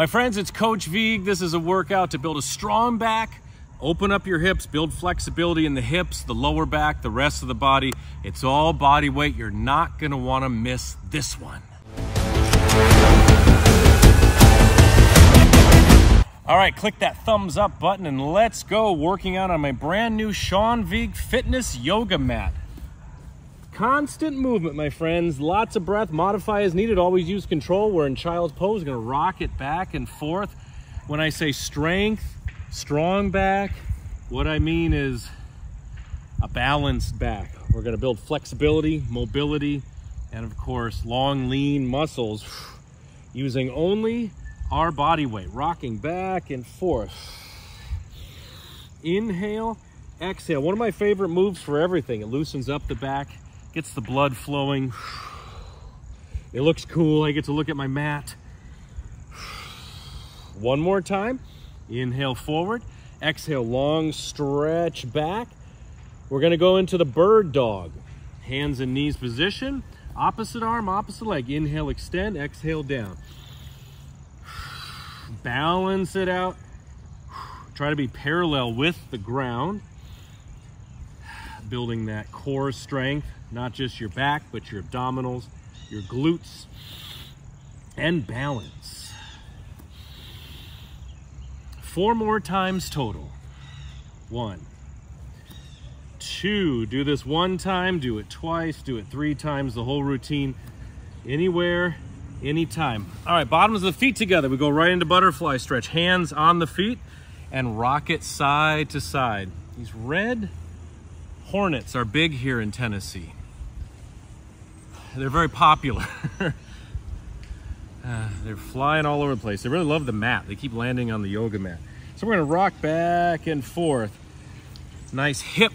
My friends, it's Coach Vigue. This is a workout to build a strong back, open up your hips, build flexibility in the hips, the lower back, the rest of the body. It's all body weight. You're not gonna wanna miss this one. All right, click that thumbs up button and let's go working out on my brand new Vigue Fitness yoga mat. Constant movement, my friends. Lots of breath. Modify as needed. Always use control. We're in child's pose. We're gonna rock it back and forth. When I say strength, strong back, what I mean is a balanced back. We're gonna build flexibility, mobility, and of course, long, lean muscles using only our body weight. Rocking back and forth. Inhale, exhale. One of my favorite moves for everything. It loosens up the back, gets the blood flowing. It looks cool. I get to look at my mat. One more time. Inhale forward. Exhale, long stretch back. We're gonna go into the bird dog. Hands and knees position. Opposite arm, opposite leg. Inhale, extend. Exhale, down. Balance it out. Try to be parallel with the ground. Building that core strength, not just your back, but your abdominals, your glutes, and balance. 4 more times total. 1, 2, do this 1 time, do it twice, do it 3 times, the whole routine, anywhere, anytime. All right, bottoms of the feet together. We go right into butterfly stretch. Hands on the feet and rock it side to side. These red hornets are big here in Tennessee. They're very popular. They're flying all over the place. They really love the mat. They keep landing on the yoga mat. So we're gonna rock back and forth. Nice hip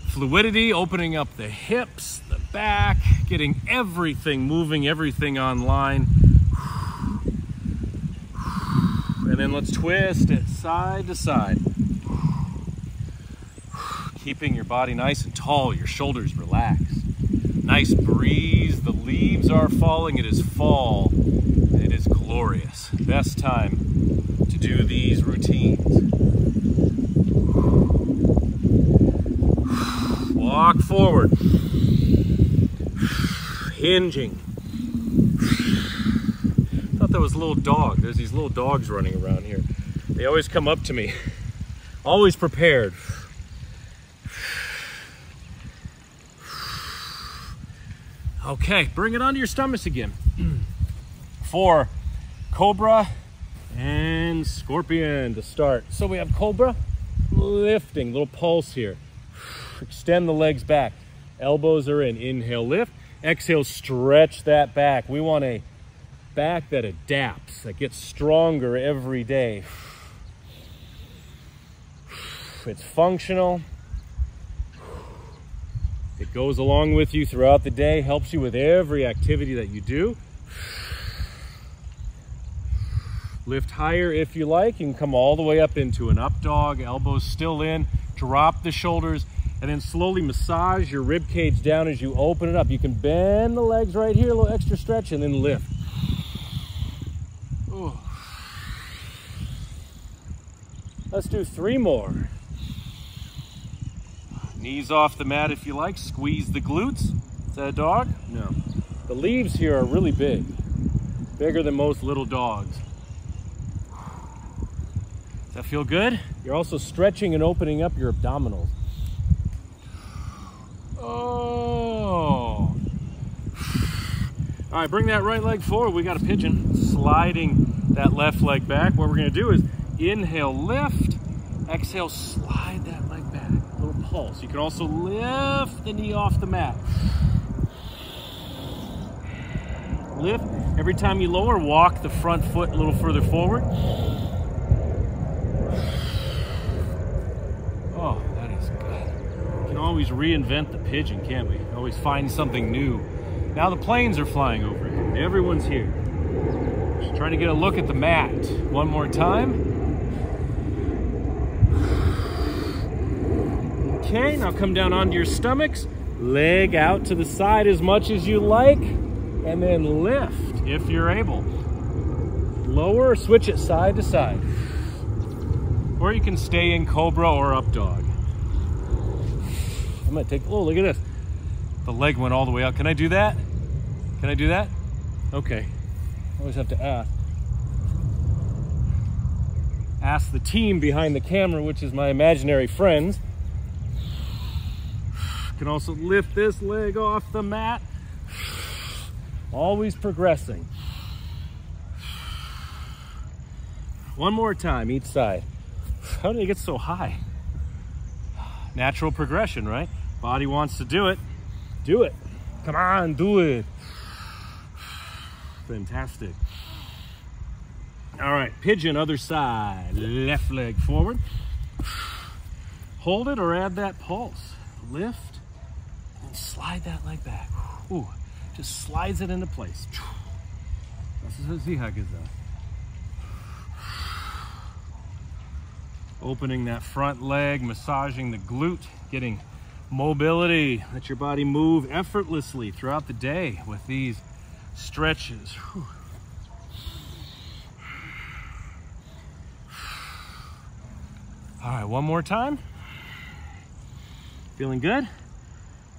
fluidity, opening up the hips, the back, getting everything moving, everything online. And then let's twist it side to side. Keeping your body nice and tall, your shoulders relaxed. Nice breeze, the leaves are falling, it is fall. It is glorious. Best time to do these routines. Walk forward. Hinging. Thought that was a little dog. There's these little dogs running around here. They always come up to me. Always prepared. Okay, bring it onto your stomachs again. For Cobra and Scorpion to start. So we have Cobra, lifting, little pulse here. Extend the legs back. Elbows are in. Inhale, lift. Exhale, stretch that back. We want a back that adapts, that gets stronger every day. It's functional. It goes along with you throughout the day, helps you with every activity that you do. Lift higher if you like. You can come all the way up into an up dog, elbows still in, drop the shoulders, and then slowly massage your rib cage down as you open it up. You can bend the legs right here, a little extra stretch, and then lift. Ooh. Let's do 3 more. Knees off the mat if you like. Squeeze the glutes. Is that a dog? No. The leaves here are really big. Bigger than most little dogs. Does that feel good? You're also stretching and opening up your abdominals. Oh. All right, bring that right leg forward. We got a pigeon. Sliding that left leg back. What we're gonna do is inhale, lift. Exhale, slide that leg back. Little pulse. You can also lift the knee off the mat. Lift. Every time you lower, walk the front foot a little further forward. Oh, that is good. We can always reinvent the pigeon, can't we? Always find something new. Now the planes are flying over here. Everyone's here. Just trying to get a look at the mat. One more time. Okay, now come down onto your stomachs, leg out to the side as much as you like, and then lift if you're able. lower, switch it side to side. Or you can stay in cobra or up dog. I'm gonna take, oh, look at this. The leg went all the way out. Can I do that? Can I do that? Okay. I always have to ask. Ask the team behind the camera, which is my imaginary friends. Can also lift this leg off the mat. Always progressing. One more time, each side. How did it get so high? Natural progression, right? Body wants to do it. Do it. Come on, do it. Fantastic. All right, pigeon, other side. Left leg forward. Hold it or add that pulse. Lift and slide that leg back. Ooh, just slides it into place. Das ist sicher gesagt. Opening that front leg, massaging the glute, getting mobility. Let your body move effortlessly throughout the day with these stretches. Whew. All right, one more time. Feeling good?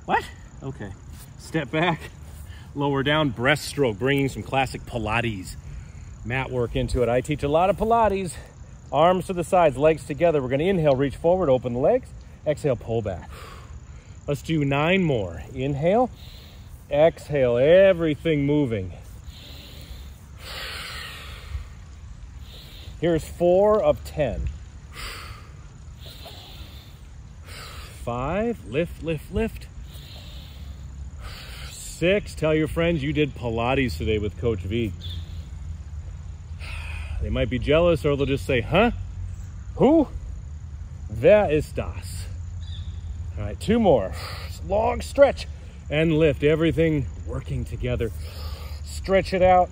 What? Okay. Step back, lower down, breaststroke, bringing some classic Pilates mat work into it. I teach a lot of Pilates. Arms to the sides, legs together. We're gonna inhale, reach forward, open the legs. Exhale, pull back. Let's do 9 more. Inhale, exhale, everything moving. Here's 4 of 10. 5, lift, lift, lift. 6, tell your friends you did Pilates today with Coach Vigue. They might be jealous or they'll just say, huh? Who? Wer ist das? All right, 2 more. Long stretch and lift. Everything working together. Stretch it out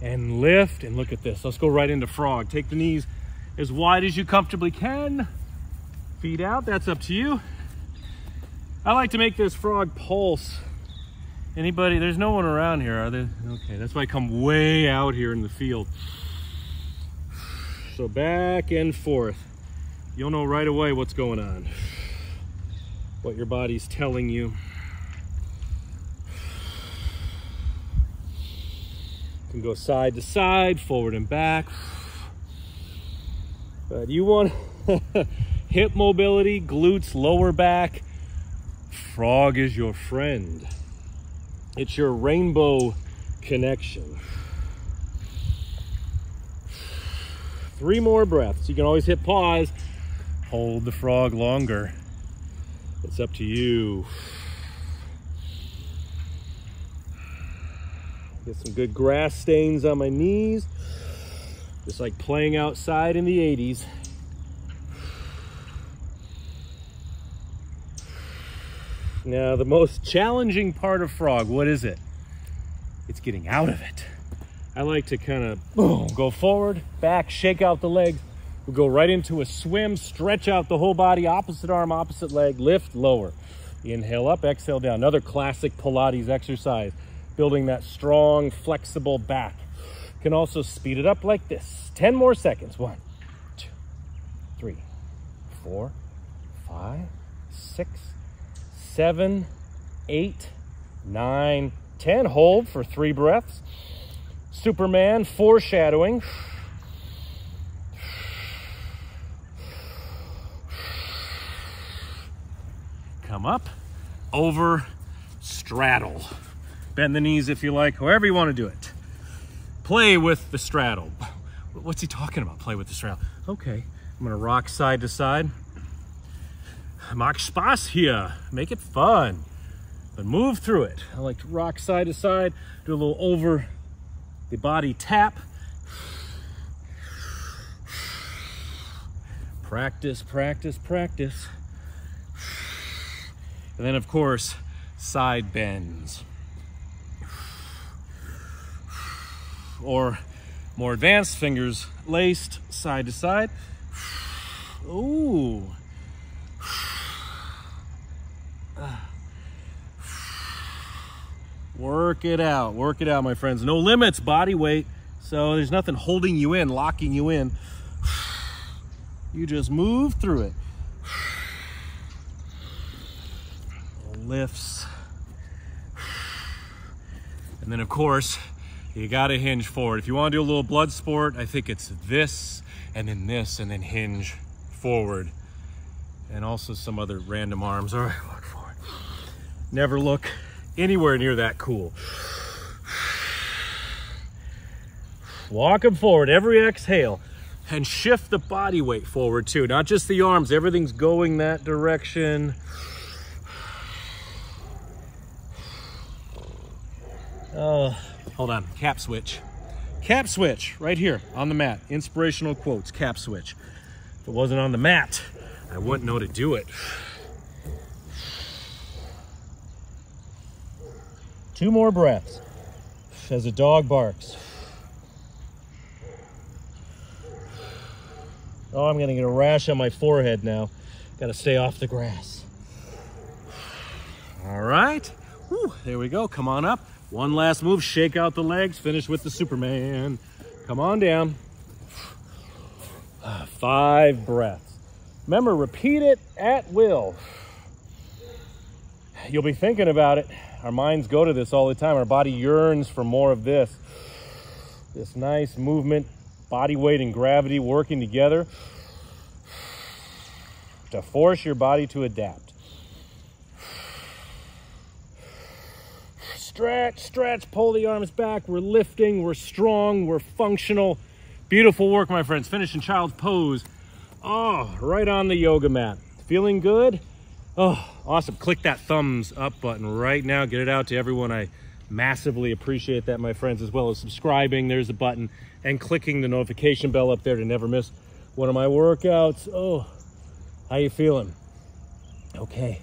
and lift. And look at this. Let's go right into frog. Take the knees as wide as you comfortably can. Feet out, that's up to you. I like to make this frog pulse. Anybody, there's no one around here, are there? Okay, that's why I come way out here in the field. So back and forth. You'll know right away what's going on. What your body's telling you. You can go side to side, forward and back. But you want hip mobility, glutes, lower back. Frog is your friend. It's your rainbow connection. 3 more breaths. You can always hit pause. Hold the frog longer. It's up to you. Get some good grass stains on my knees. Just like playing outside in the 80s. Now, the most challenging part of frog, what is it? It's getting out of it. I like to kind of go forward, back, shake out the legs. We'll go right into a swim, stretch out the whole body, opposite arm, opposite leg, lift, lower. Inhale up, exhale down. Another classic Pilates exercise, building that strong, flexible back. You can also speed it up like this. 10 more seconds. 1, 2, 3, 4, 5, 6, 7, 8, 9, 10. Hold for 3 breaths. Superman, foreshadowing. Come up, over, straddle. Bend the knees if you like, however you want to do it. Play with the straddle. What's he talking about, play with the straddle? Okay, I'm gonna rock side to side. Mach Spaß here, make it fun, but move through it. I like to rock side to side, do a little over the body tap. Practice, practice, practice. And then of course, side bends. Or more advanced, fingers laced, side to side. Ooh. Work it out, my friends. No limits, body weight, So there's nothing holding you in, locking you in. You just move through it. Lifts. And then of course, you gotta hinge forward. If you wanna do a little blood sport, I think it's this, and then hinge forward. And also some other random arms. All right, walk forward. Never look anywhere near that cool. Walk them forward every exhale, and shift the body weight forward too, not just the arms. Everything's going that direction. Hold on, cap switch. Cap switch, right here on the mat. Inspirational quotes, cap switch. If it wasn't on the mat, I wouldn't know to do it. 2 more breaths as a dog barks. Oh, I'm gonna get a rash on my forehead now. Gotta stay off the grass. All right, whew, there we go, come on up. One last move, shake out the legs, finish with the Superman. Come on down. 5 breaths. Remember, repeat it at will. You'll be thinking about it. Our minds go to this all the time. Our body yearns for more of this. This nice movement, body weight and gravity working together to force your body to adapt. Stretch, stretch, pull the arms back. We're lifting, we're strong, we're functional. Beautiful work, my friends. Finish in child's pose. Oh, right on the yoga mat. Feeling good? Oh, awesome. Click that thumbs up button right now. Get it out to everyone. I massively appreciate that, my friends, as well as subscribing. There's a button, and clicking the notification bell up there to never miss one of my workouts. Oh, how you feeling? Okay.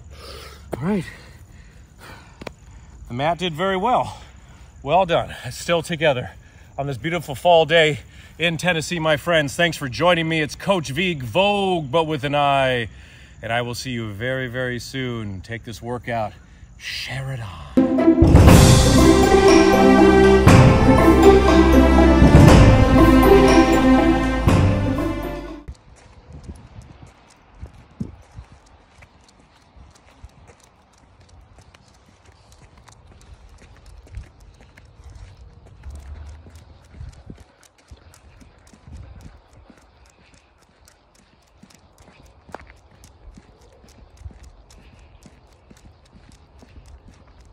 All right. The mat did very well. Well done. It's still together on this beautiful fall day in Tennessee, my friends. Thanks for joining me. It's Coach Vigue, Vogue, but with an I. And I will see you very, very soon. Take this workout, share it on.